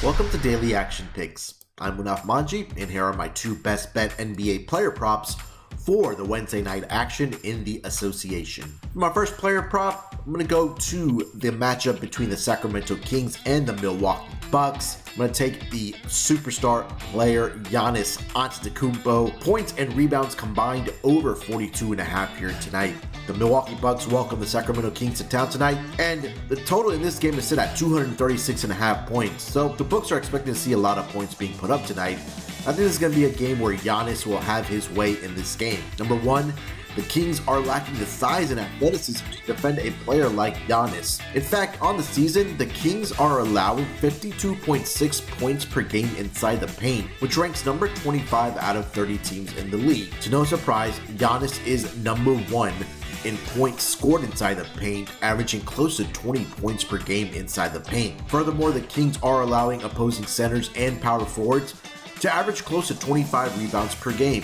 Welcome to Daily Action Picks. I'm Munaf Manji, and here are my two best bet NBA player props for the Wednesday night action in the association. For my first player prop, I'm going to go to the matchup between the Sacramento Kings and the Milwaukee Bucks. I'm going to take the superstar player Giannis Antetokounmpo. Points and rebounds combined over 42.5 here tonight. The Milwaukee Bucks welcome the Sacramento Kings to town tonight, and the total in this game is set at 236.5 points. So the books are expecting to see a lot of points being put up tonight. I think this is going to be a game where Giannis will have his way in this game. Number one, the Kings are lacking the size and athleticism to defend a player like Giannis. In fact, on the season, the Kings are allowing 52.6 points per game inside the paint, which ranks number 25 out of 30 teams in the league. To no surprise, Giannis is number one in points scored inside the paint, averaging close to 20 points per game inside the paint. Furthermore, the Kings are allowing opposing centers and power forwards to average close to 25 rebounds per game.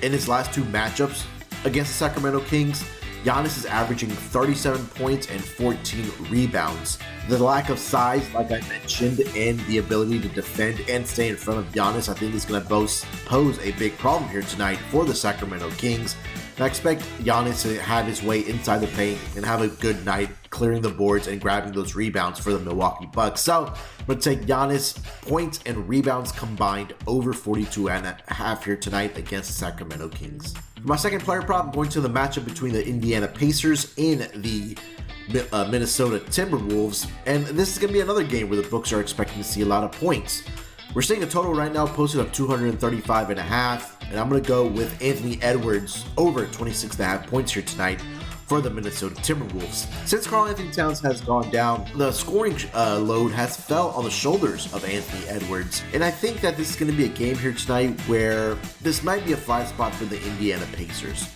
In his last two matchups against the Sacramento Kings, Giannis is averaging 37 points and 14 rebounds. The lack of size, like I mentioned, and the ability to defend and stay in front of Giannis, I think is going to pose a big problem here tonight for the Sacramento Kings. And I expect Giannis to have his way inside the paint and have a good night clearing the boards and grabbing those rebounds for the Milwaukee Bucks. So I'm going to take Giannis points and rebounds combined over 42.5 here tonight against the Sacramento Kings. For my second player prop, I'm going to the matchup between the Indiana Pacers and the Minnesota Timberwolves. And this is going to be another game where the books are expecting to see a lot of points. We're seeing a total right now posted of 235.5, and I'm going to go with Anthony Edwards over 26.5 points here tonight for the Minnesota Timberwolves. Since Karl-Anthony Towns has gone down, the scoring load has fell on the shoulders of Anthony Edwards, and I think that this is going to be a game here tonight where this might be a flat spot for the Indiana Pacers.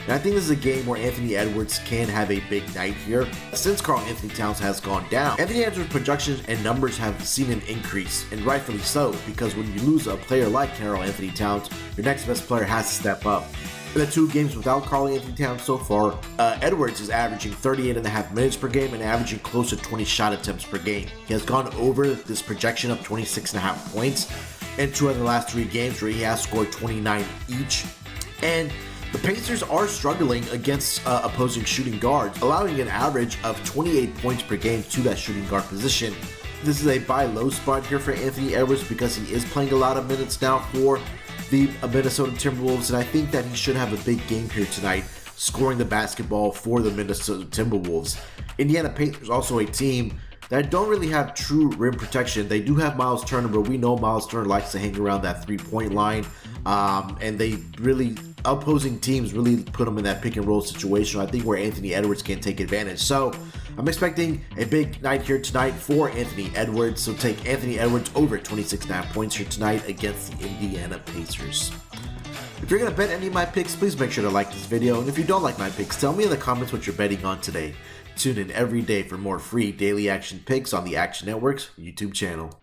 And I think this is a game where Anthony Edwards can have a big night here. Since Karl-Anthony Towns has gone down, Anthony Edwards' projections and numbers have seen an increase, and rightfully so, because when you lose a player like Karl-Anthony Towns, your next best player has to step up. In the two games without Karl-Anthony Towns so far, Edwards is averaging 38.5 minutes per game and averaging close to 20 shot attempts per game. He has gone over this projection of 26.5 points in two of the last three games where he has scored 29 each. And the Pacers are struggling against opposing shooting guards, allowing an average of 28 points per game to that shooting guard position. This is a buy low spot here for Anthony Edwards because he is playing a lot of minutes now for the Minnesota Timberwolves, and I think that he should have a big game here tonight, scoring the basketball for the Minnesota Timberwolves. Indiana Pacers also a team that don't really have true rim protection. They do have Miles Turner, but we know Miles Turner likes to hang around that three-point line, and they really, opposing teams really put him in that pick and roll situation, I think, where Anthony Edwards can take advantage. So I'm expecting a big night here tonight for Anthony Edwards. So take Anthony Edwards over 26.5 points here tonight against the Indiana Pacers. If you're going to bet any of my picks, please make sure to like this video. And if you don't like my picks, tell me in the comments what you're betting on today. Tune in every day for more free daily action picks on the Action Network's YouTube channel.